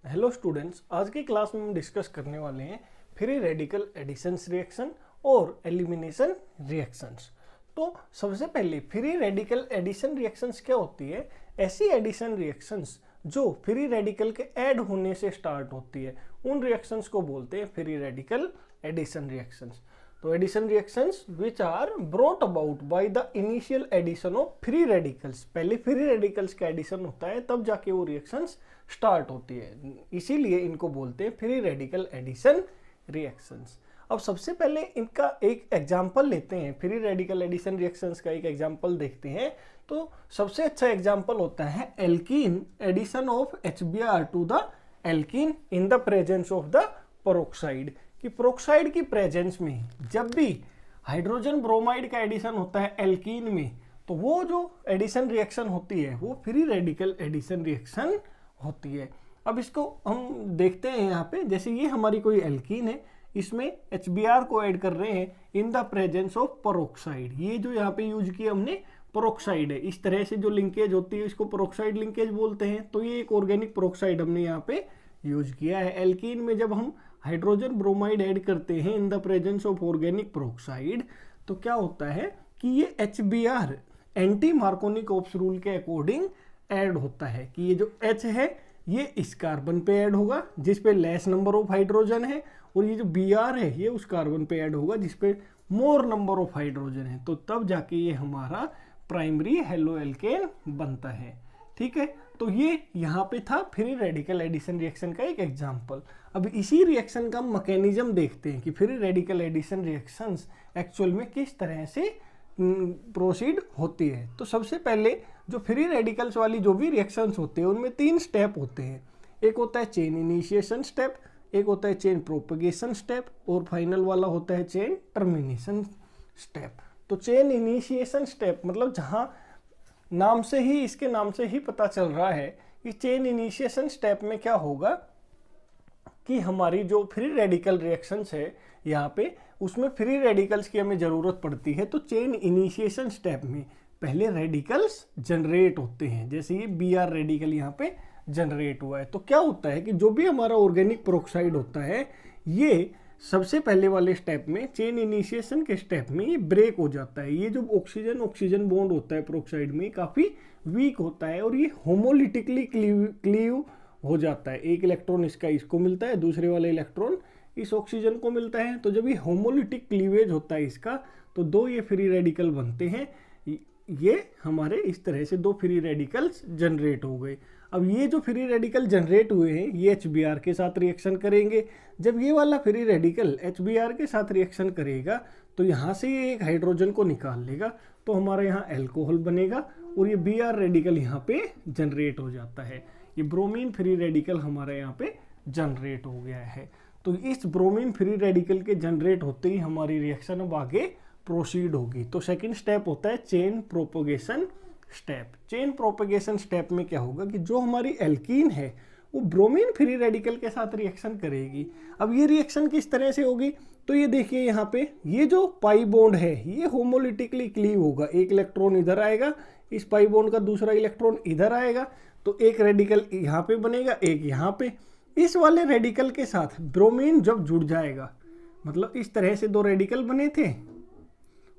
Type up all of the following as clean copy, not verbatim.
Hello students, आज की class में हम डिस्कस करने वाले हैं फ्री रेडिकल एडिशंस रिएक्शन और एलिमिनेशन रिएक्शंस। तो सबसे पहले फ्री रेडिकल एडिशन रिएक्शंस क्या होती है? ऐसी एडिशन रिएक्शंस जो फ्री रेडिकल के ऐड होने से स्टार्ट होती है, उन रिएक्शंस को बोलते हैं फ्री रेडिकल एडिशन रिएक्शंस। तो addition reactions which are brought about by the initial addition of free radicals. पहले फ्री रेडिकल्स का एडिशन होता है, तब जाके वो रिएक्शंस स्टार्ट होती है, इसीलिए इनको बोलते हैं फ्री रेडिकल एडिशन रिएक्शंस। अब सबसे पहले इनका एक एग्जांपल लेते हैं, फ्री रेडिकल एडिशन रिएक्शंस का एक एग्जांपल देखते हैं। तो सबसे अच्छा एग्जांपल होता है alkene addition of HBr to the alkene in the presence of the peroxide. कि पेरोक्साइड की प्रेजेंस में जब भी हाइड्रोजन ब्रोमाइड का एडिशन होता है एल्कीन में, तो वो जो एडिशन रिएक्शन होती है वो फ्री रेडिकल एडिशन रिएक्शन होती है। अब इसको हम देखते हैं यहाँ पे, जैसे ये हमारी कोई एल्कीन है, इसमें HBr को ऐड कर रहे हैं इन द प्रेजेंस ऑफ पेरोक्साइड। ये जो यहाँ पे यूज किया हमने पेरोक्साइड है, इस तरह से जो लिंकेज होती है इसको पेरोक्साइड लिंकेज बोलते हैं। तो ये एक ऑर्गेनिक पेरोक्साइड हमने यहाँ पे यूज किया है। एल्कीन में जब हम हाइड्रोजन ब्रोमाइड ऐड करते हैं इन the presence of organic peroxide, तो क्या होता है कि ये HBr anti Markovnikov ops rule के अकॉर्डिंग ऐड होता है कि ये जो H है ये इस कार्बन पे ऐड होगा जिस पे लेस नंबर ऑफ हाइड्रोजन है, और ये जो Br है ये उस कार्बन पे ऐड होगा जिस पे मोर नंबर ऑफ हाइड्रोजन है। तो तब जाके ये हमारा प्राइमरी हेलो एल्केन बनता है। ठीक है, तो ये यहाँ पे था फ्री रेडिकल एडिशन रिएक्शन का एक एग्जांपल। अब इसी रिएक्शन का मैकेनिज्म देखते हैं कि free radical addition reactions actual में किस तरह से प्रोसीड होती है। तो सबसे पहले जो फ्री रेडिकल्स वाली जो भी रिएक्शंस होते हैं उनमें 3 स्टेप होते हैं। एक होता है चेन इनिशिएशन स्टेप, एक होता है चेन प्रोपगेशन स्टेप, और फाइनल वाला होता है चेन टर्मिनेशन स्टेप। तो चेन इनिशिएशन स्टेप मतलब जहाँ नाम से ही, इसके नाम से ही पता चल रहा है कि चेन इनिशिएशन स्टेप में क्या होगा कि हमारी जो फ्री रेडिकल रिएक्शंस है यहाँ पे, उसमें फ्री रेडिकल्स की हमें ज़रूरत पड़ती है। तो चेन इनिशिएशन स्टेप में पहले रेडिकल्स जनरेट होते हैं, जैसे ये Br रेडिकल यहाँ पे जनरेट हुआ है। तो क्या होता है कि जो भी हमारा ऑर्गेनिक पेरोक्साइड होता है ये सबसे पहले वाले स्टेप में, चेन इनिशिएशन के स्टेप में, ये ब्रेक हो जाता है। ये जो ऑक्सीजन ऑक्सीजन बॉन्ड होता है पेरोक्साइड में काफ़ी वीक होता है और ये होमोलिटिकली क्लीव हो जाता है। एक इलेक्ट्रॉन इसका इसको मिलता है, दूसरे वाले इलेक्ट्रॉन इस ऑक्सीजन को मिलता है। तो जब ये होमोलिटिक क्लीवेज होता है इसका, तो 2 ये फ्री रेडिकल बनते हैं। ये हमारे इस तरह से 2 फ्री रेडिकल्स जनरेट हो गए। अब ये जो फ्री रेडिकल जनरेट हुए हैं ये HBr के साथ रिएक्शन करेंगे। जब ये वाला फ्री रेडिकल HBr के साथ रिएक्शन करेगा तो यहाँ से ये एक हाइड्रोजन को निकाल लेगा, तो हमारा यहाँ एल्कोहल बनेगा और ये Br रेडिकल यहाँ पे जनरेट हो जाता है। ये ब्रोमीन फ्री रेडिकल हमारा यहाँ पे जनरेट हो गया है। तो इस ब्रोमीन फ्री रेडिकल के जनरेट होते ही हमारी रिएक्शन अब आगे प्रोसीड होगी। तो सेकंड स्टेप होता है chain propagation step. Chain propagation step में क्या होगा कि जो हमारी एल्कीन है वो ब्रोमीन फ्री रेडिकल के साथ रिएक्शन करेगी। अब ये रिएक्शन किस तरह से होगी, तो ये देखिए यहाँ पे ये जो पाई बॉन्ड है ये होमोलिटिकली क्लीव होगा। एक इलेक्ट्रॉन इधर आएगा, इस पाई बॉन्ड का दूसरा इलेक्ट्रॉन इधर आएगा, तो एक रेडिकल यहाँ पे बनेगा, एक यहाँ पे। इस वाले रेडिकल के साथ ब्रोमीन जब जुड़ जाएगा, मतलब इस तरह से 2 रेडिकल बने थे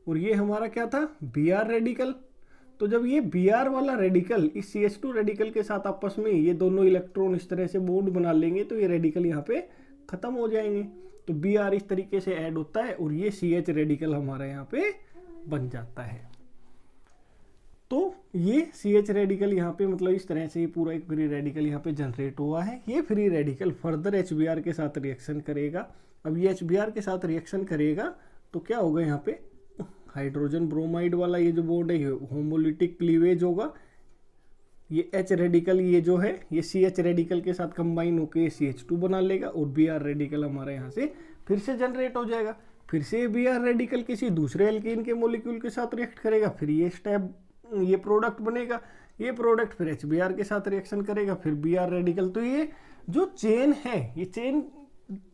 और ये हमारा क्या था Br रेडिकल। तो जब ये Br वाला रेडिकल इस CH2 रेडिकल के साथ आपस में ये दोनों इलेक्ट्रॉन इस तरह से बॉन्ड बना लेंगे, तो ये रेडिकल यहाँ पे खत्म हो जाएंगे। तो Br इस तरीके से ऐड होता है और ये CH रेडिकल हमारा यहाँ पे बन जाता है। तो ये CH रेडिकल यहाँ पे मतलब इस तरह से ये पूरा एक फ्री रेडिकल यहाँ पे जनरेट हुआ है। ये फ्री रेडिकल फर्दर HBr के साथ रिएक्शन करेगा। अब ये HBr के साथ रिएक्शन करेगा तो क्या होगा, यहाँ पे हाइड्रोजन ब्रोमाइड वाला ये जो बॉन्ड है ये होमोलिटिक क्लीवेज होगा। ये H रेडिकल ये जो है ये CH रेडिकल के साथ कंबाइन होकर CH2 बना लेगा और Br रेडिकल हमारे यहाँ से फिर से जनरेट हो जाएगा। फिर से Br रेडिकल किसी दूसरे एल्कीन के मोलिक्यूल के साथ रिएक्ट करेगा, फिर ये स्टेप ये प्रोडक्ट बनेगा। ये प्रोडक्ट फिर HBr के साथ रिएक्शन करेगा, फिर Br रेडिकल। तो ये जो चेन है ये चेन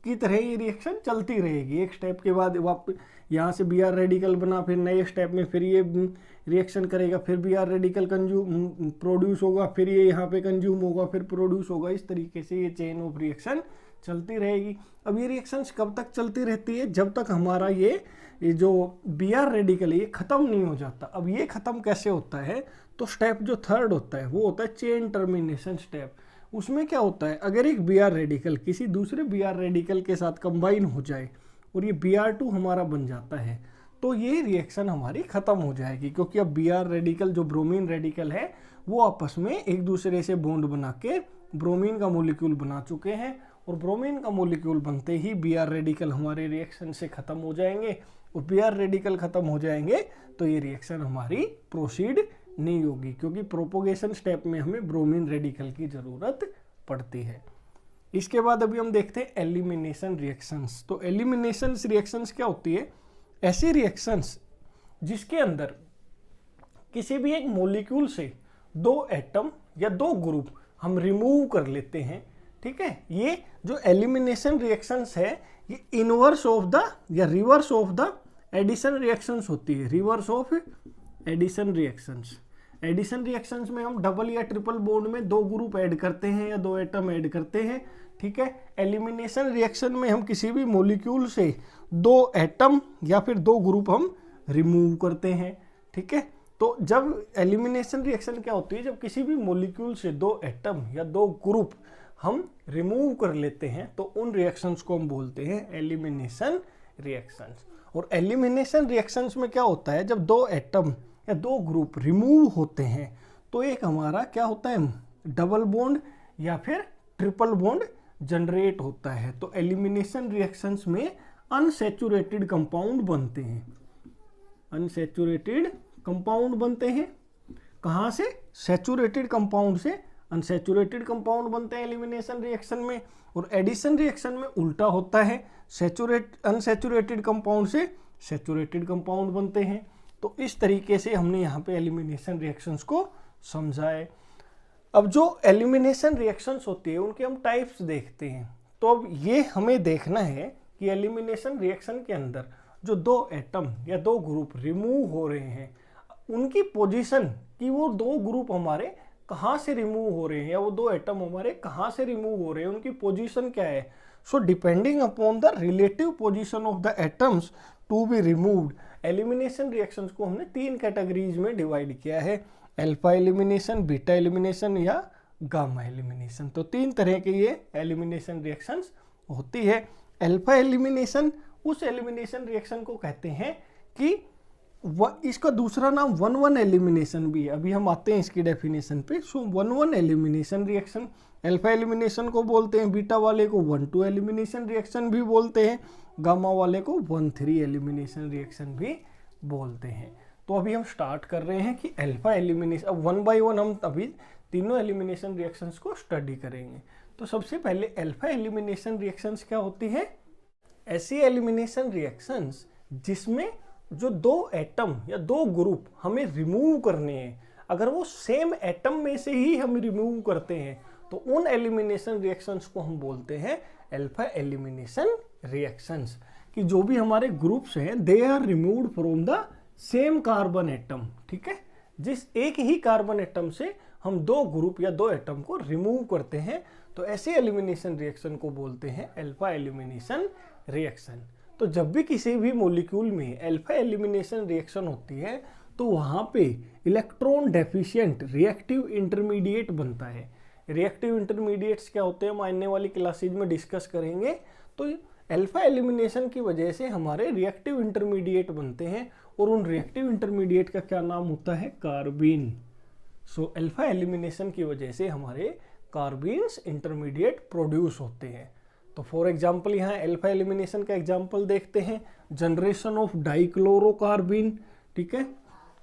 की तरह ये रिएक्शन चलती रहेगी। एक स्टेप के बाद वापस यहाँ से Br रेडिकल बना, फिर नए स्टेप में फिर ये रिएक्शन करेगा, फिर Br रेडिकल कंज्यूम प्रोड्यूस होगा, फिर ये यहाँ पे कंज्यूम होगा, फिर प्रोड्यूस होगा। इस तरीके से ये चेन ऑफ रिएक्शन चलती रहेगी। अब ये रिएक्शंस कब तक चलती रहती है? जब तक हमारा ये जो Br रेडिकल है ये खत्म नहीं हो जाता। अब ये खत्म कैसे होता है? तो स्टेप जो थर्ड होता है वो होता है चेन टर्मिनेशन स्टेप। उसमें क्या होता है, अगर एक Br रेडिकल किसी दूसरे Br रेडिकल के साथ कंबाइन हो जाए और ये Br2 हमारा बन जाता है, तो ये रिएक्शन हमारी खत्म हो जाएगी, क्योंकि अब Br रेडिकल जो ब्रोमीन रेडिकल है वो आपस में एक दूसरे से बॉन्ड बना के ब्रोमीन का मॉलिक्यूल बना चुके हैं, और ब्रोमीन का मॉलिक्यूल बनते ही Br रेडिकल हमारे रिएक्शन से खत्म हो जाएंगे, और Br रेडिकल खत्म हो जाएंगे तो ये रिएक्शन हमारी प्रोसीड नहीं होगी, क्योंकि प्रोपोगेशन स्टेप में हमें ब्रोमीन रेडिकल की जरूरत पड़ती है। इसके बाद अभी हम देखते हैं एलिमिनेशन रिएक्शंस। तो एलिमिनेशन रिएक्शंस क्या होती है? ऐसी रिएक्शंस जिसके अंदर किसी भी एक मॉलिक्यूल से दो एटम या दो ग्रुप हम रिमूव कर लेते हैं, ठीक है। ये जो एलिमिनेशन रिएक्शंस है ये इनवर्स ऑफ द या reverse of the addition reactions होती है। Reverse of addition reactions. Addition reactions में हम डबल या ट्रिपल बॉन्ड में दो ग्रुप ऐड करते हैं या दो एटम ऐड करते हैं, ठीक है। एलिमिनेशन रिएक्शन में हम किसी भी मॉलिक्यूल से दो एटम या फिर दो ग्रुप हम रिमूव करते हैं, ठीक है। तो जब एलिमिनेशन रिएक्शन क्या होती है? जब किसी भी मॉलिक्यूल से दो एटम या दो ग्रुप हम रिमूव कर लेते हैं तो उन रिएक्शंस को हम बोलते हैं एलिमिनेशन रिएक्शंस। और एलिमिनेशन रिएक्शंस में क्या होता है? जब दो एटम या दो ग्रुप रिमूव होते हैं तो एक हमारा क्या होता है? डबल बॉन्ड या फिर ट्रिपल बॉन्ड जनरेट होता है। तो एलिमिनेशन रिएक्शंस में अनसैचुरेटेड कंपाउंड बनते हैं। अनसैचुरेटेड कंपाउंड बनते हैं कहाँ से? सैचुरेटेड कंपाउंड से अनसैचुरेटेड कंपाउंड बनते हैं एलिमिनेशन रिएक्शन में। और एडिशन रिएक्शन में उल्टा होता है, अनसैचुरेटेड कंपाउंड से सैचुरेटेड कंपाउंड बनते हैं। तो इस तरीके से हमने यहाँ पे एलिमिनेशन रिएक्शंस को समझा है। अब जो एलिमिनेशन रिएक्शंस होती है उनके हम टाइप्स देखते हैं। तो अब ये हमें देखना है कि एलिमिनेशन रिएक्शन के अंदर जो दो एटम या दो ग्रुप रिमूव हो रहे हैं उनकी पोजीशन, कि वो दो ग्रुप हमारे कहाँ से रिमूव हो रहे हैं या वो दो एटम हमारे कहाँ से रिमूव हो रहे हैं, उनकी पोजीशन क्या है। So depending upon the relative position of the atoms to be removed, elimination reactions को हमने तीन कैटेगरीज में डिवाइड किया है, अल्फा एलिमिनेशन, बीटा एलिमिनेशन या गामा एलिमिनेशन। तो तीन तरह के ये एलिमिनेशन रिएक्शंस होती है। अल्फा एलिमिनेशन उस एलिमिनेशन रिएक्शन को कहते हैं कि इसका दूसरा नाम 1-1 एलिमिनेशन भी है। अभी हम आते हैं इसकी डेफिनेशन पे। सो 1-1 एलिमिनेशन रिएक्शन अल्फा एलिमिनेशन को बोलते हैं, बीटा वाले को 1-2 एलिमिनेशन रिएक्शन भी बोलते हैं, गामा वाले को 1-3 एलिमिनेशन रिएक्शन भी बोलते हैं। तो अभी हम स्टार्ट कर रहे हैं कि अल्फा एलिमिनेशन, अब 1 by 1 हम अभी तीनों एलिमिनेशन रिएक्शंस को स्टडी करेंगे। तो सबसे पहले अल्फा एलिमिनेशन रिएक्शंस क्या होती है? ऐसी एलिमिनेशन रिएक्शंस जिसमें जो दो एटम या दो ग्रुप हमें रिमूव करने हैं, अगर वो सेम एटम में से ही हम रिमूव करते हैं तो उन एलिमिनेशन रिएक्शंस को हम बोलते हैं अल्फा एलिमिनेशन रिएक्शंस। कि जो भी हमारे ग्रुप्स हैं they are removed from the same carbon atom, ठीक है। जिस एक ही कार्बन एटम से हम दो ग्रुप या दो एटम को रिमूव करते हैं तो ऐसे एलिमिनेशन रिएक्शन को बोलते हैं अल्फा एलिमिनेशन रिएक्शन। तो जब भी किसी भी मॉलिक्यूल में अल्फा एलिमिनेशन रिएक्शन होती है तो वहाँ पे इलेक्ट्रॉन डेफिशिएंट रिएक्टिव इंटरमीडिएट बनता है। रिएक्टिव इंटरमीडिएट्स क्या होते हैं हम आने वाली क्लासेज में डिस्कस करेंगे। तो अल्फा एलिमिनेशन की वजह से हमारे रिएक्टिव इंटरमीडिएट बनते हैं और उन रिएक्टिव इंटरमीडिएट का क्या नाम होता है? कार्बीन। सो अल्फा एलिमिनेशन की वजह से हमारे कार्बीन्स इंटरमीडिएट प्रोड्यूस होते हैं। तो फॉर एग्जांपल यहाँ अल्फा एलिमिनेशन का एग्जांपल देखते हैं, जनरेशन ऑफ डाइक्लोरोकार्बीन, ठीक है।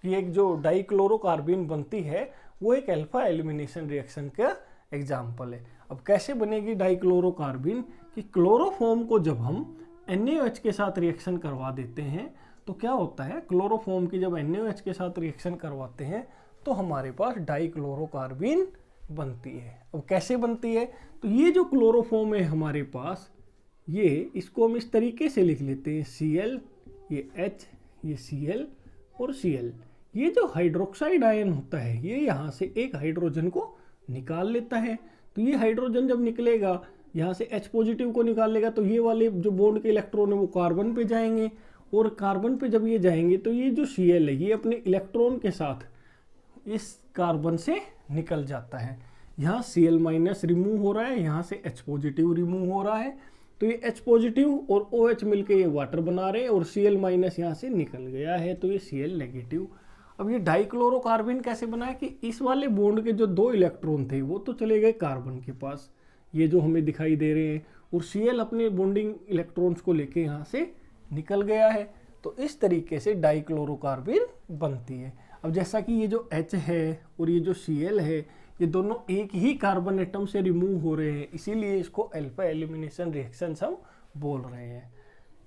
कि एक जो डाइक्लोरोकार्बीन बनती है वो एक अल्फा एलिमिनेशन रिएक्शन का एग्जांपल है। अब कैसे बनेगी डाइक्लोरोकार्बीन? कि क्लोरोफॉर्म को जब हम NaOH के साथ रिएक्शन करवा देते हैं तो क्या होता है? क्लोरोफॉर्म की जब NaOH के साथ रिएक्शन करवाते हैं तो हमारे पास डाइक्लोरोकार्बीन बनती है। अब कैसे बनती है? तो ये जो क्लोरोफॉर्म है हमारे पास, ये इसको हम इस तरीके से लिख लेते हैं Cl, ये H, ये Cl और Cl। ये जो हाइड्रोक्साइड आयन होता है ये यहाँ से एक हाइड्रोजन को निकाल लेता है। तो ये हाइड्रोजन जब निकलेगा यहाँ से H पॉजिटिव को निकाल लेगा, तो ये वाले जो बॉन्ड के इलेक्ट्रॉन है वो कार्बन पे जाएंगे, और कार्बन पे जब ये जाएंगे तो ये जो Cl है ये अपने इलेक्ट्रॉन के साथ इस कार्बन से निकल जाता है। यहाँ Cl माइनस रिमूव हो रहा है, यहाँ से H पॉजिटिव रिमूव हो रहा है, तो ये H पॉजिटिव और OH मिलके ये वाटर बना रहे हैं, और Cl माइनस यहाँ से निकल गया है, तो ये Cl नेगेटिव। अब ये डाइक्लोरोकार्बन कैसे बना है कि इस वाले बॉन्ड के जो 2 इलेक्ट्रॉन थे वो तो चले गए कार्बन के पास, ये जो हमें दिखाई दे रहे हैं, और Cl अपने बॉन्डिंग इलेक्ट्रॉन्स को लेके यहाँ से निकल गया है। तो इस तरीके से डाइक्लोरोकार्बन बनती है। अब जैसा कि ये जो H है और ये जो Cl है ये दोनों एक ही कार्बन एटम से रिमूव हो रहे हैं, इसीलिए इसको अल्फा एलिमिनेशन रिएक्शंस हम बोल रहे हैं।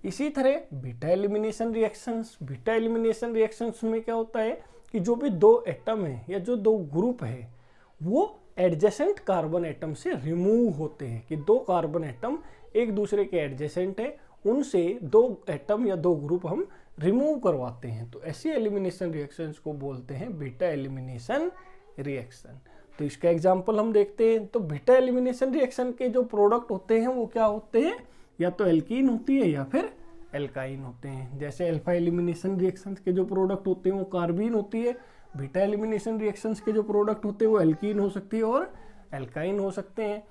इसी तरह beta elimination reactions, beta elimination reactions में क्या होता है कि जो भी 2 एटम है या जो 2 ग्रुप है वो एडजेसेंट कार्बन एटम से रिमूव होते हैं, कि 2 कार्बन एटम एक दूसरे के एडजेसेंट है, उनसे 2 एटम या 2 ग्रुप हम रिमूव करवाते हैं। तो ऐसी एलिमिनेशन रिएक्शंस को बोलते हैं बीटा एलिमिनेशन रिएक्शन। तो इसका एग्जांपल हम देखते हैं। तो बीटा एलिमिनेशन रिएक्शन के जो प्रोडक्ट होते हैं वो क्या होते हैं, या तो एल्कीन होती है या फिर एल्काइन होते हैं। जैसे अल्फा एलिमिनेशन रिएक्शंस के जो प्रोडक्ट होते हैं वो कार्बीन होती है, बीटा एलिमिनेशन रिएक्शंस के जो प्रोडक्ट होते हैं वो एल्कीन हो सकती है और एल्काइन हो सकते हैं।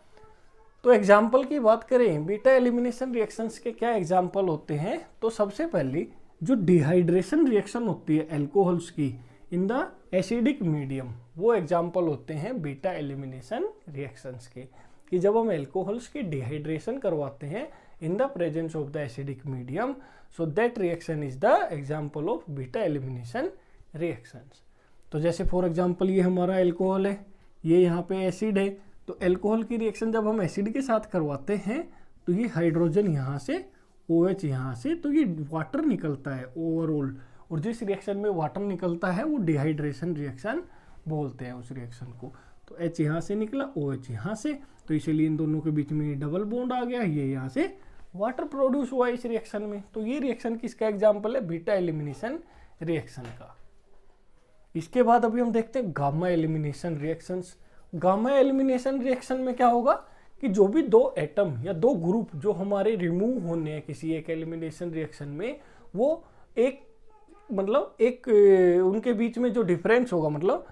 तो एग्जाम्पल की बात करें बीटा एलिमिनेशन रिएक्शंस के क्या एग्जाम्पल होते हैं, तो सबसे पहले जो डिहाइड्रेशन रिएक्शन होती है अल्कोहल्स की इन द एसिडिक मीडियम, वो एग्जाम्पल होते हैं बीटा एलिमिनेशन रिएक्शंस के, कि जब हम अल्कोहल्स की डिहाइड्रेशन करवाते हैं इन the presence of the acidic medium, so that reaction is the example of beta elimination reactions. तो जैसे फॉर एग्जाम्पल ये हमारा अल्कोहल है, ये यहाँ पे एसिड है, तो अल्कोहल की रिएक्शन जब हम एसिड के साथ करवाते हैं तो ये हाइड्रोजन यहाँ से, OH यहाँ से, तो ये वाटर निकलता है ओवरऑल, और जिस रिएक्शन में वाटर निकलता है वो डिहाइड्रेशन रिएक्शन बोलते हैं उस रिएक्शन को। तो H यहाँ से निकला, OH यहाँ से, तो इसीलिए इन दोनों के बीच में डबल बॉन्ड आ गया, ये यहाँ से वाटर प्रोड्यूस हुआ इस रिएक्शन में। तो ये रिएक्शन किसका एग्जाम्पल है, बीटा एलिमिनेशन रिएक्शन का। इसके बाद अभी हम देखते हैं gamma elimination reactions. Gamma elimination reaction में क्या होगा कि जो भी 2 एटम या 2 ग्रुप जो हमारे रिमूव होने हैं किसी एक एलिमिनेशन रिएक्शन में, वो एक उनके बीच में जो डिफरेंस होगा, मतलब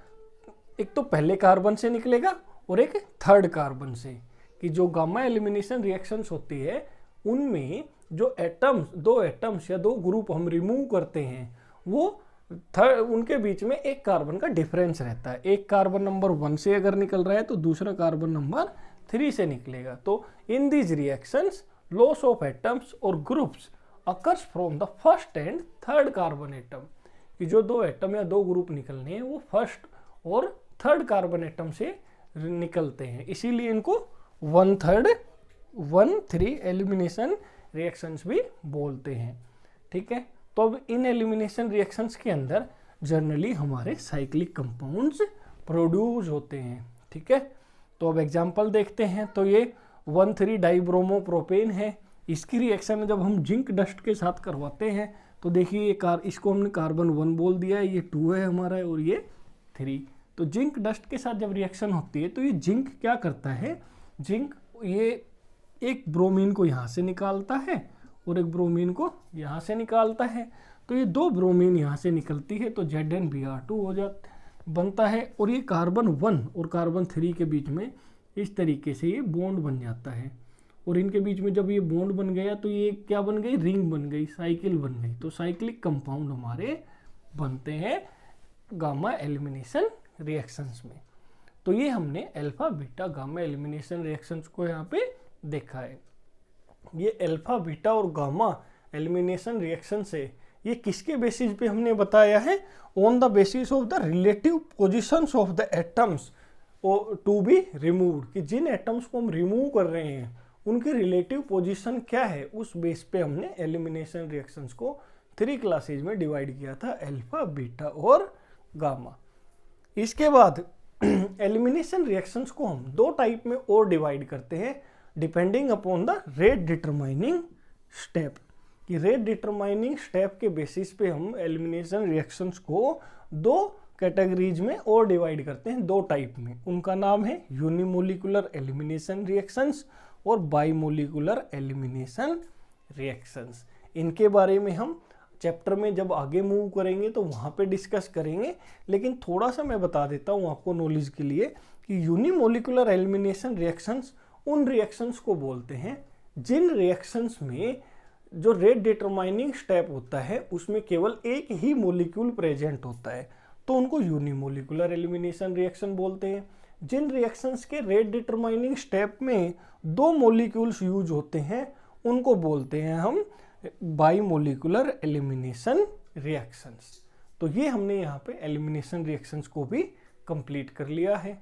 एक तो पहले कार्बन से निकलेगा और एक थर्ड कार्बन से, कि जो गामा एलिमिनेशन रिएक्शंस होती है उनमें जो एटम्स 2 एटम्स या 2 ग्रुप हम रिमूव करते हैं वो उनके बीच में एक कार्बन का डिफरेंस रहता है। एक कार्बन नंबर 1 से अगर निकल रहा है तो दूसरा कार्बन नंबर 3 से निकलेगा। तो in these reactions loss of atoms और groups occurs from the first and third carbon atom, कि जो 2 एटम या 2 ग्रुप निकलने हैं वो फर्स्ट और थर्ड कार्बन एटम से निकलते हैं, इसीलिए इनको 1/3 एलिमिनेशन रिएक्शंस भी बोलते हैं। ठीक है, तो अब इन एलिमिनेशन रिएक्शंस के अंदर जनरली हमारे साइक्लिक कंपाउंड्स प्रोड्यूस होते हैं। ठीक है, तो अब एग्जांपल देखते हैं। तो ये 1,3 डाइब्रोमोप्रोपेन है, इसकी रिएक्शन जब हम जिंक डस्ट के साथ करवाते हैं तो देखिए ये इसको हमने कार्बन 1 बोल दिया है, ये 2 है हमारा और ये 3। तो जिंक डस्ट के साथ जब रिएक्शन होती है तो ये जिंक क्या करता है, जिंक ये एक ब्रोमीन को यहाँ से निकालता है और एक ब्रोमीन को यहाँ से निकालता है, तो ये 2 ब्रोमीन यहाँ से निकलती है तो ZnBr2 हो बनता है, और ये कार्बन 1 और कार्बन 3 के बीच में इस तरीके से ये बॉन्ड बन जाता है, और इनके बीच में जब ये बॉन्ड बन गया तो ये क्या बन गई, रिंग बन गई, साइकिल बन गई। तो साइक्लिक कंपाउंड हमारे बनते हैं गामा एलिमिनेशन रिएक्शंस में। तो ये हमने alpha beta gamma elimination reactions को यहाँ पे देखा है। ये अल्फा बीटा और गामा एलिमिनेशन रिएक्शन से ये किसके बेसिस पे हमने बताया है, on the basis of the relative positions of the atoms to be removed, कि जिन एटम्स को हम रिमूव कर रहे हैं उनकी रिलेटिव पोजीशन क्या है, उस बेस पे हमने एलिमिनेशन रिएक्शंस को 3 क्लासेज में डिवाइड किया था, अल्फा बीटा और गामा। इसके बाद एलिमिनेशन रिएक्शंस को हम 2 टाइप में और डिवाइड करते हैं depending upon the rate determining step, कि रेट डिटरमाइनिंग स्टेप के बेसिस पे हम एलिमिनेशन रिएक्शंस को दो कैटेगरीज में और डिवाइड करते हैं, दो टाइप में। उनका नाम है यूनिमोलिकुलर एलिमिनेशन रिएक्शंस और बाइमोलिकुलर एलिमिनेशन रिएक्शंस। इनके बारे में हम चैप्टर में जब आगे मूव करेंगे तो वहाँ पे डिस्कस करेंगे, लेकिन थोड़ा सा मैं बता देता हूँ आपको नॉलेज के लिए कि यूनिमोलिकुलर एलिमिनेशन रिएक्शंस उन रिएक्शंस को बोलते हैं जिन रिएक्शंस में जो रेट डिटरमाइनिंग स्टेप होता है उसमें केवल एक ही मोलिक्यूल प्रेजेंट होता है, तो उनको यूनिमोलिकुलर एलिमिनेशन रिएक्शन बोलते हैं। जिन रिएक्शंस के रेट डिटरमाइनिंग स्टेप में दो मोलिक्यूल्स यूज होते हैं उनको बोलते हैं हम बाइमोलिकुलर एलिमिनेशन रिएक्शंस। तो ये हमने यहाँ पे एलिमिनेशन रिएक्शंस को भी कंप्लीट कर लिया है।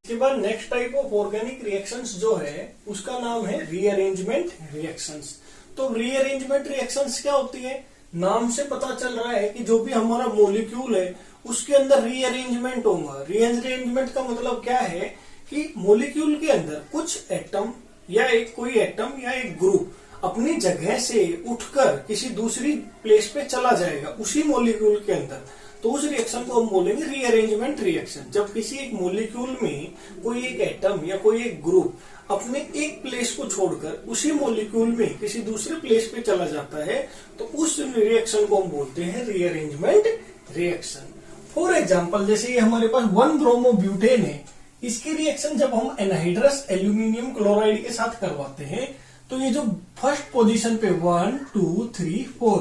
इसके बाद next type of organic reactions जो है उसका नाम है रीअरेंजमेंट रिएक्शंस। तो रीअरेंजमेंट रिएक्शंस क्या होती है? नाम से पता चल रहा है कि जो भी हमारा मॉलिक्यूल है उसके अंदर रीअरेंजमेंट होगा। रीअरेंजमेंट का मतलब क्या है कि मॉलिक्यूल के अंदर कुछ एटम या कोई एटम या एक ग्रुप अपनी जगह से उठकर किसी दूसरी प्लेस पे चला जाएगा उसी मॉलिक्यूल के अंदर, तो उस रिएक्शन को हम बोलेंगे रीअरेंजमेंट रिएक्शन। जब किसी एक मॉलिक्यूल में कोई एक एटम या कोई एक ग्रुप अपने एक प्लेस को छोड़कर उसी मॉलिक्यूल में किसी दूसरे प्लेस पे चला जाता है तो उस रिएक्शन को हम बोलते हैं रीअरेंजमेंट रिएक्शन। फॉर एग्जाम्पल, जैसे ये हमारे पास 1 ब्रोमोब्यूटेन है, इसकी रिएक्शन जब हम एनहाइड्रस एल्यूमिनियम क्लोराइड के साथ करवाते हैं तो ये जो फर्स्ट पोजीशन पे 1 2 3 4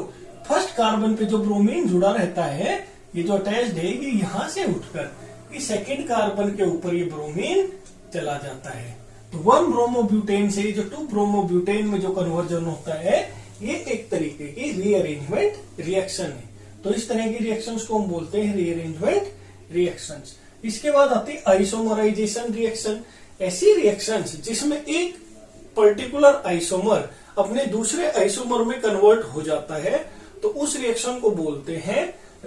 फर्स्ट कार्बन पे जो ब्रोमीन जुड़ा रहता है, ये जो अटैच्ड है, ये यहां से उठकर इस सेकेंड कार्बन के ऊपर ये ब्रोमीन चला जाता है। तो 1 ब्रोमोब्यूटेन से जो 2 ब्रोमोब्यूटेन में जो कन्वर्जन होता है ये एक तरीके की रीअरेंजमेंट रिएक्शन है। तो इस तरह की रिएक्शंस को हम बोलते हैं रीअरेंजमेंट रिएक्शंस। इसके बाद आती है आइसोमराइजेशन रिएक्शन। ऐसी रिएक्शंस जिसमें एक पर्टिकुलर आइसोमर अपने दूसरे आइसोमर में कन्वर्ट हो जाता है तो उस रिएक्शन को बोलते हैं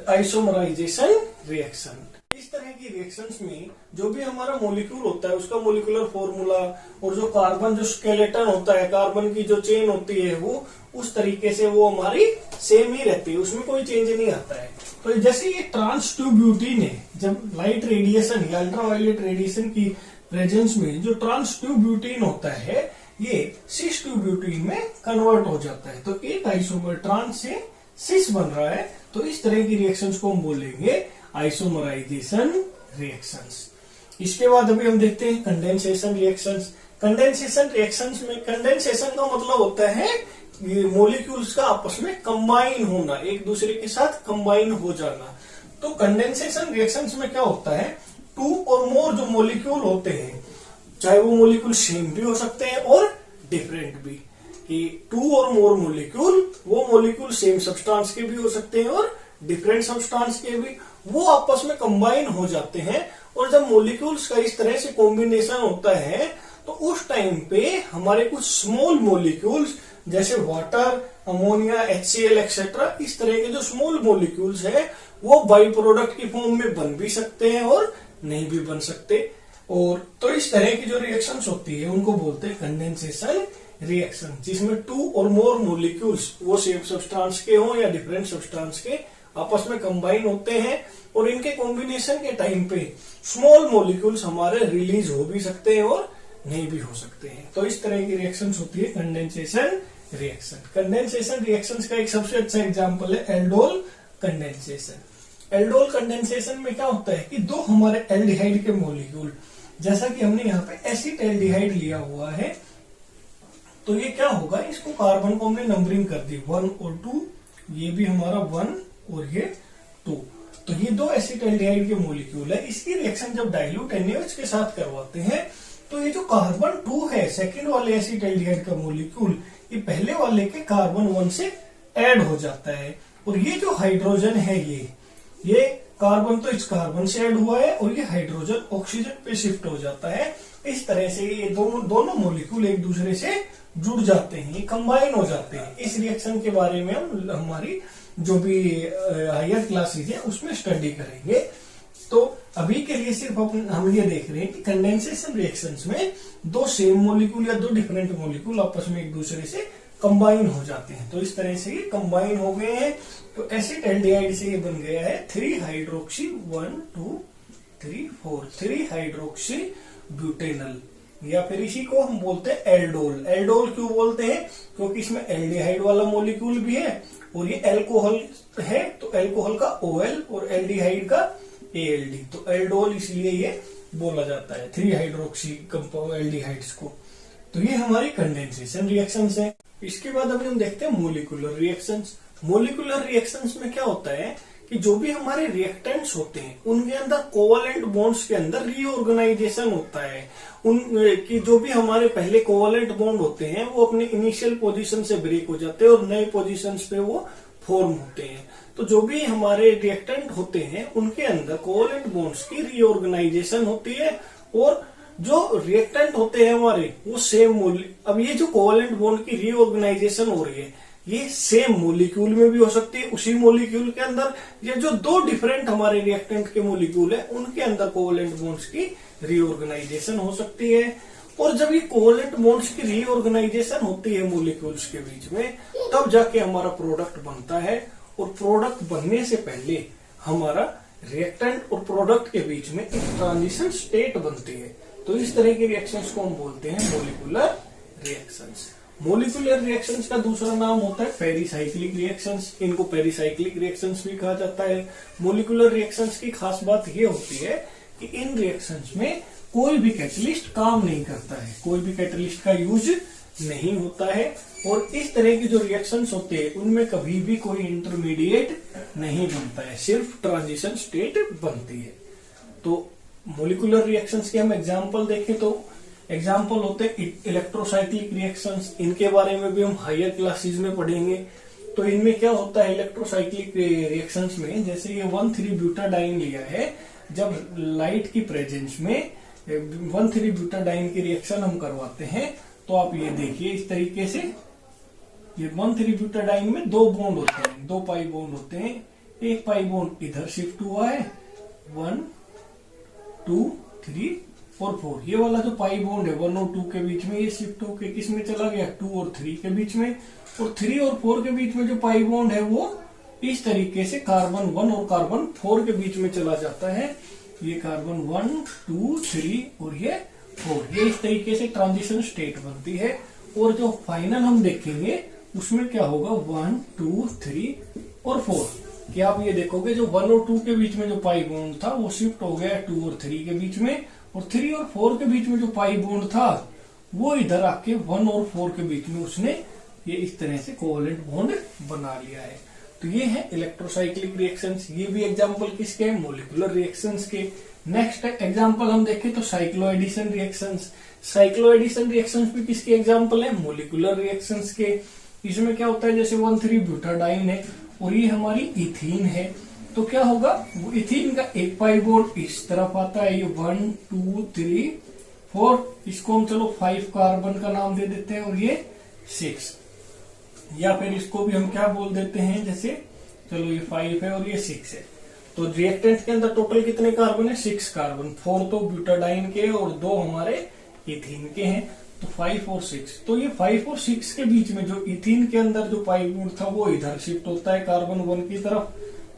आइसोमराइजेशन रिएक्शन। इस तरह की रिएक्शंस में जो भी हमारा मॉलिक्यूल होता है उसका मॉलिक्यूलर फॉर्मूला और जो कार्बन जो स्केलेटन होता है, कार्बन की जो चेन होती है, वो उस तरीके से वो हमारी सेम ही रहती है, उसमें कोई चेंज नहीं आता है। तो जैसे ये ट्रांस 2 ब्यूटीन है, जब लाइट रेडिएशन या अल्ट्रावायलेट रेडिएशन की प्रेजेंस में जो ट्रांस 2 ब्यूटीन होता है ये सिस 2 ब्यूटीन में कन्वर्ट हो जाता है, तो एक आइसोमर ट्रांस से सिस बन रहा है। तो इस तरह की रिएक्शंस को हम बोलेंगे आइसोमराइजेशन रिएक्शंस। इसके बाद अभी हम देखते हैं कंडेंसेशन रिएक्शंस। कंडेंसेशन रिएक्शंस में कंडेंसेशन का मतलब होता है मॉलिक्यूल्स का आपस में कंबाइन होना, एक दूसरे के साथ कंबाइन हो जाना। तो कंडेंसेशन रिएक्शंस में क्या होता है, 2 और मोर जो मॉलिक्यूल होते हैं, चाहे वो मॉलिक्यूल सेम भी हो सकते हैं और डिफरेंट भी, कि 2 और मोर मॉलिक्यूल, वो मॉलिक्यूल सेम सब्सटेंस के भी हो सकते हैं और डिफरेंट सब्सटेंस के भी, वो आपस में कंबाइन हो जाते हैं। और जब मॉलिक्यूल्स का इस तरह से कॉम्बिनेशन होता है तो उस टाइम पे हमारे कुछ स्मॉल मॉलिक्यूल्स जैसे वाटर, अमोनिया, HCl एक्सेट्रा, इस तरह के जो स्मॉल मॉलिक्यूल्स है वो बाई प्रोडक्ट की फॉर्म में बन भी सकते हैं और नहीं भी बन सकते। और तो इस तरह की जो रिएक्शंस होती है उनको बोलते हैं कंडेंसेशन रिएक्शन, जिसमें 2 और मोर मॉलिक्यूल्स वो सेम सब्सटेंस के हों या डिफरेंट सब्सटेंस के आपस में कंबाइन होते हैं और इनके कॉम्बिनेशन के टाइम पे स्मॉल मॉलिक्यूल्स हमारे रिलीज हो भी सकते हैं और नहीं भी हो सकते हैं। तो इस तरह की रिएक्शंस होती है कंडेंसेशन रिएक्शन। कंडेंसेशन रिएक्शंस का एक सबसे अच्छा एग्जांपल है एल्डोल कंडेंसेशन। एल्डोल कंडेंसेशन में क्या होता है कि दो हमारे एल्डिहाइड के मॉलिक्यूल, जैसा कि हमने यहाँ पे एसिटाल्डिहाइड लिया हुआ है, तो ये क्या होगा, इसको कार्बन को हमने नंबरिंग कर दी 1 और 2, ये भी हमारा 1 और ये 2, तो ये दो एसिटाल्डिहाइड के मॉलिक्यूल है। इसकी रिएक्शन जब डाइल्यूट NaOH के साथ करवाते हैं तो ये जो कार्बन 2 है, सेकंड वाले एसिटाल्डिहाइड का मॉलिक्यूल, ये पहले वाले के कार्बन 1 से ऐड हो जाता है और ये जो हाइड्रोजन है ये कार्बन तो इस कार्बन से ऐड हुआ है और ये हाइड्रोजन ऑक्सीजन पे शिफ्ट हो जाता है। इस तरह से ये दोनों मॉलिक्यूल एक दूसरे से जुड़ जाते हैं, ये कंबाइन हो जाते हैं। इस रिएक्शन के बारे में हम हमारी जो भी हायर क्लासेज है उसमें स्टडी करेंगे। तो अभी के लिए सिर्फ हम ये देख रहे हैं कि कंडेंसेशन रिएक्शंस में दो सेम मॉलिक्यूल या दो डिफरेंट मॉलिक्यूल आपस में एक दूसरे से कंबाइन हो जाते हैं। तो इस तरह से ये कंबाइन हो गए हैं। तो एसिड एल्डिहाइड से ये बन गया है 3 हाइड्रोक्सी 1 2 3 4 3 हाइड्रोक्सी ब्यूटेनल, या फिर इसी को हम बोलते हैं एल्डोल। एल्डोल क्यों बोलते हैं? क्योंकि इसमें एल्डिहाइड वाला मॉलिक्यूल भी है और ये एल्कोहल है, तो एल्कोहल का OL और एल्डिहाइड का ALD, तो एल्डोल इसलिए ये बोला जाता है 3 हाइड्रोक्सी कंपाउंड एल्डिहाइड्स को। तो ये हमारी कंडेंसेशन रिएक्शंस है। इसके बाद अभी हम देखते हैं मोलिकुलर रिएक्शंस। मोलिकुलर रिएक्शंस में क्या होता है कि जो भी हमारे रिएक्टेंट्स होते हैं उनके अंदर कोवलेंट बॉन्ड्स के अंदर रीऑर्गेनाइजेशन होता है। कि जो भी हमारे पहले कोवलेंट बॉन्ड होते हैं वो अपने इनिशियल पोजीशन से ब्रेक हो जाते हैं और नए पोजीशंस पे वो फॉर्म होते हैं। तो जो भी हमारे रिएक्टेंट होते हैं उनके अंदर कोवलेंट बॉन्ड्स की रीऑर्गेनाइजेशन होती है, और जो रिएक्टेंट होते हैं हमारे वो सेम अब ये जो कोवलेंट बॉन्ड की रीऑर्गेनाइजेशन हो रही है ये सेम मोलिक्यूल में भी हो सकती है, उसी मोलिक्यूल के अंदर, या जो दो डिफरेंट हमारे रिएक्टेंट के मोलिक्यूल है उनके अंदर कोवलेंट बॉन्ड्स की रीऑर्गेनाइजेशन हो सकती है। और जब ये कोवलेंट बॉन्ड्स की रीऑर्गेनाइजेशन होती है मोलिक्यूल्स के बीच में, तब जाके हमारा प्रोडक्ट बनता है। और प्रोडक्ट बनने से पहले हमारा रिएक्टेंट और प्रोडक्ट के बीच में एक ट्रांजिशन स्टेट बनती है। तो इस तरह के रिएक्शंस को हम बोलते हैं मोलिकुलर रिएक्शंस। मोलिकुलर रिएक्शंस का दूसरा नाम होता है पेरिसाइक्लिक रिएक्शंस। इनको पेरिसाइक्लिक रिएक्शंस भी कहा जाता है। मोलिकुलर रिएक्शंस की खास बात यह होती है कि इन रिएक्शंस में कोई भी कैटलिस्ट काम नहीं करता है, कोई भी कैटलिस्ट का यूज नहीं होता है। और इस तरह के जो रिएक्शंस होते हैं उनमें कभी भी कोई इंटरमीडिएट नहीं बनता है, सिर्फ ट्रांजिशन स्टेट बनती है। तो मोलिकुलर रिएक्शंस के हम एग्जांपल देखें तो एग्जांपल होते हैं इलेक्ट्रोसाइक्लिक रिएक्शंस। इनके बारे में भी हम हायर क्लासेस में पढ़ेंगे। तो इनमें क्या होता है इलेक्ट्रोसाइक्लिक रिएक्शंस में, जैसे ये 1,3-ब्यूटाडाइन लिया है, जब लाइट की प्रेजेंस में 1,3-ब्यूटाडाइन की रिएक्शन हम करवाते हैं तो आप ये देखिए इस तरीके से, ये 1,3-ब्यूटाडाइन में दो बॉन्ड होते हैं, दो पाई बॉन्ड होते हैं। एक पाई बॉन्ड इधर शिफ्ट हुआ है 1 2 3 और 4, ये वाला जो पाई बॉन्ड है 1 और 2 के बीच में, ये शिफ्ट होके किस में चला गया 2 और 3 के बीच में। और 3 और 4 के बीच में जो पाई बॉन्ड है वो इस तरीके से कार्बन 1 और कार्बन 4 के बीच में चला जाता है। ये कार्बन 1 2 3 और ये 4, ये इस तरीके से ट्रांजिशन स्टेट बनती है। और जो फाइनल हम देखेंगे उसमें क्या होगा 1 2 3 और 4, कि आप ये देखोगे जो 1 और 2 के बीच में जो पाई बॉन्ड था वो शिफ्ट हो गया 2 और 3 के बीच में, और 3 और 4 के बीच में जो पाई बॉन्ड था वो इधर आके 1 और 4 के बीच में उसने ये इस तरह से कोवलेंट बॉन्ड बना लिया है। तो ये है इलेक्ट्रोसाइक्लिक रिएक्शंस। ये भी एग्जांपल किसके हैं मोलिकुलर रिएक्शंस के। नेक्स्ट एग्जांपल हम देखें तो साइक्लोएडिशन रिएक्शंस। साइक्लोएडिशन रिएक्शंस भी किसके एग्जांपल है मोलिकुलर रिएक्शंस के। इसमें क्या होता है जैसे 1,3-ब्यूटाडाइन है और ये हमारी इथीन है, तो क्या होगा वो इथीन का एक पाई बॉन्ड इस तरफ आता है, ये 1 2 3 4, इसको हम चलो 5 कार्बन का नाम दे देते हैं, और ये 6, या फिर इसको भी हम क्या बोल देते हैं जैसे चलो ये 5 है और ये 6 है। तो रिएक्टेंट के अंदर टोटल कितने कार्बन है 6 कार्बन, 4 तो ब्यूटाडाइन के और 2 हमारे इथीन के हैं, तो 5 और 6। तो ये 5 और 6 के बीच में जो इथीन के अंदर जो पाई बॉन्ड था वो इधर शिफ्ट होता है कार्बन 1 की तरफ,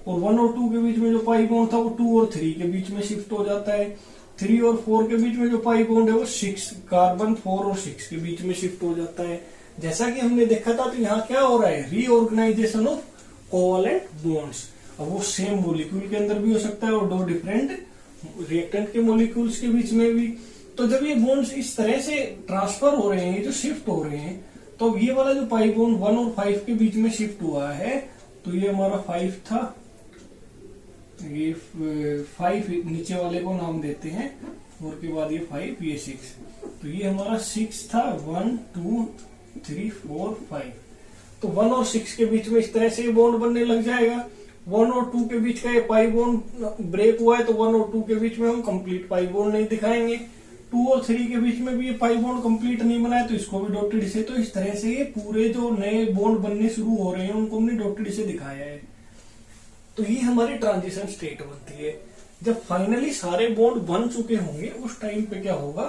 और 1 और 2 के बीच में जो पाई बॉन्ड था वो 2 और 3 के बीच में शिफ्ट हो जाता है। 3 और 4 के बीच में जो पाई बॉन्ड है वो 6 कार्बन 4 और 6 के बीच में शिफ्ट हो जाता है। जैसा कि हमने देखा था, तो यहाँ क्या हो रहा है रीऑर्गेनाइजेशन ऑफ कोवलेंट बॉन्ड्स। अब वो सेम मॉलिक्यूल के अंदर भी हो सकता है और दो डिफरेंट रिएक्टेंट के मॉलिक्यूल्स के बीच में भी। तो जब ये बॉन्ड्स इस तरह से ट्रांसफर हो रहे हैं, जो शिफ्ट हो रहे हैं, तो ये वाला जो पाई बॉन्ड 1 और 5 के बीच में शिफ्ट हुआ है, तो ये हमारा 5 था, ये 5 नीचे वाले को नाम देते हैं, 4 के बाद ये 5 ये 6, तो ये हमारा 6 था 1 2 3 4 5। तो 1 और 6 के बीच में इस तरह से बॉन्ड बनने लग जाएगा। 1 और 2 के बीच का ये पाई बॉन्ड ब्रेक हुआ है, तो 1 और 2 के बीच में हम कंप्लीट पाई बॉन्ड नहीं दिखाएंगे। 2 और 3 के बीच में भी ये पाई बॉन्ड कंप्लीट नहीं बनाया, तो इसको भी डॉटेड से। तो इस तरह से ये पूरे जो नए बॉन्ड बनने शुरू हो रहे हैं उनको हमने डॉटेड से दिखाया है। तो ये हमारी ट्रांजिशन स्टेट बनती है। जब फाइनली सारे बॉन्ड बन चुके होंगे उस टाइम पे क्या होगा,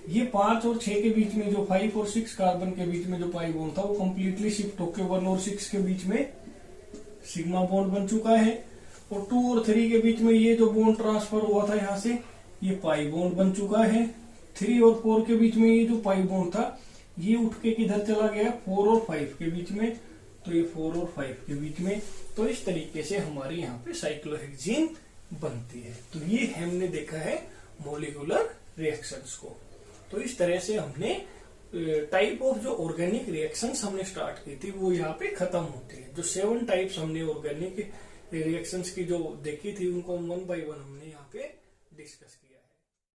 ये 5 और 6 के बीच में जो 5 और 6 कार्बन के बीच में जो पाई बॉन्ड था वो कंप्लीटली शिफ्ट होकर 1 और 6 के बीच में सिग्मा बॉन्ड बन चुका है। और 2 और 3 के बीच में ये जो बॉन्ड ट्रांसफर हुआ था यहाँ से ये पाई बॉन्ड बन चुका है। 3 और 4 के बीच में ये जो पाई बॉन्ड था ये उठ के किधर चला गया, 4 और 5 के बीच में, तो ये 4 और 5 के बीच में। तो इस तरीके से हमारे यहाँ पे साइक्लोहेक्सीन बनती है। तो ये हमने देखा है मॉलिक्यूलर रिएक्शंस को। तो इस तरह से हमने टाइप ऑफ जो ऑर्गेनिक रिएक्शंस हमने स्टार्ट की थी वो यहाँ पे खत्म होती है। जो 7 टाइप्स हमने ऑर्गेनिक रिएक्शंस की जो देखी थी उनको 1 बाय 1 हमने यहाँ पे डिस्कस किया।